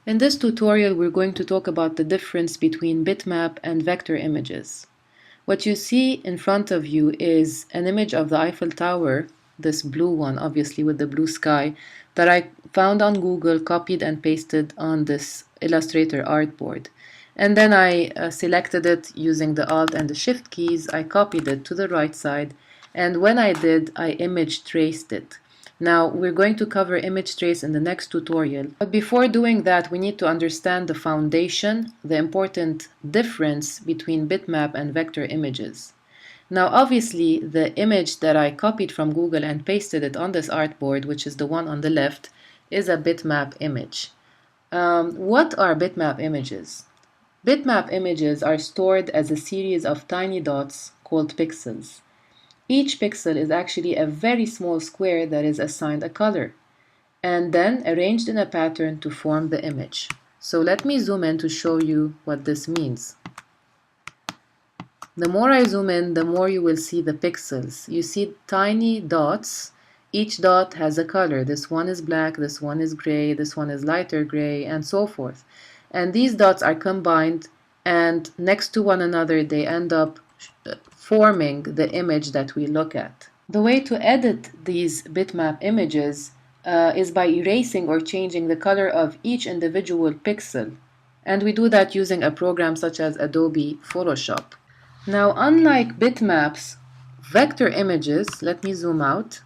In this tutorial, we're going to talk about the difference between bitmap and vector images. What you see in front of you is an image of the Eiffel Tower, this blue one, obviously with the blue sky, that I found on Google, copied and pasted on this Illustrator artboard. And then I selected it using the Alt and the Shift keys. I copied it to the right side, and when I did, I image traced it. Now, we're going to cover image trace in the next tutorial. But before doing that, we need to understand the foundation, the important difference between bitmap and vector images. Now, obviously, the image that I copied from Google and pasted it on this artboard, which is the one on the left, is a bitmap image. What are bitmap images? Bitmap images are stored as a series of tiny dots called pixels. Each pixel is actually a very small square that is assigned a color and then arranged in a pattern to form the image. So let me zoom in to show you what this means. The more I zoom in, the more you will see the pixels. You see tiny dots. Each dot has a color. This one is black, this one is gray, this one is lighter gray, and so forth. And these dots are combined, and next to one another they end up forming the image that we look at. The way to edit these bitmap images is by erasing or changing the color of each individual pixel. And we do that using a program such as Adobe Photoshop. Now, unlike bitmaps, vector images, let me zoom out,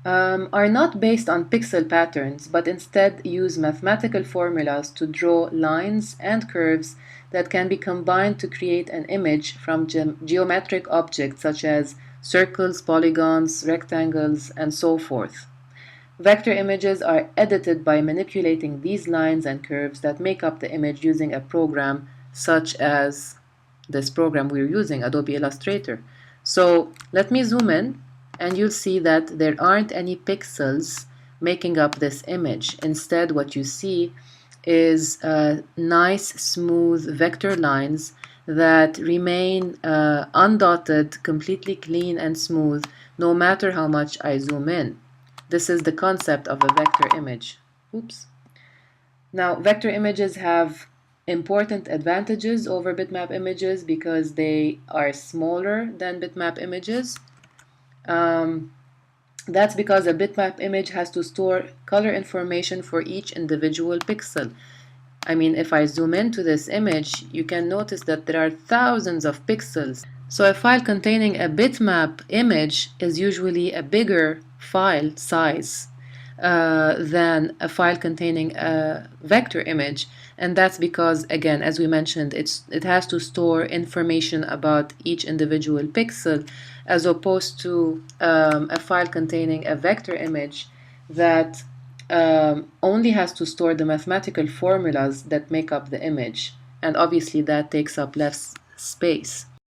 are not based on pixel patterns, but instead use mathematical formulas to draw lines and curves that can be combined to create an image from geometric objects such as circles, polygons, rectangles, and so forth. Vector images are edited by manipulating these lines and curves that make up the image using a program such as this program we're using, Adobe Illustrator. So let me zoom in, and you'll see that there aren't any pixels making up this image. Instead, what you see is nice, smooth vector lines that remain undotted, completely clean and smooth, no matter how much I zoom in. This is the concept of a vector image. Oops. Now, vector images have important advantages over bitmap images because they are smaller than bitmap images. That's because a bitmap image has to store color information for each individual pixel. I mean, if I zoom into this image, you can notice that there are thousands of pixels. So a file containing a bitmap image is usually a bigger file size than a file containing a vector image. And that's because, again, as we mentioned, it has to store information about each individual pixel, as opposed to a file containing a vector image that only has to store the mathematical formulas that make up the image. And obviously that takes up less space.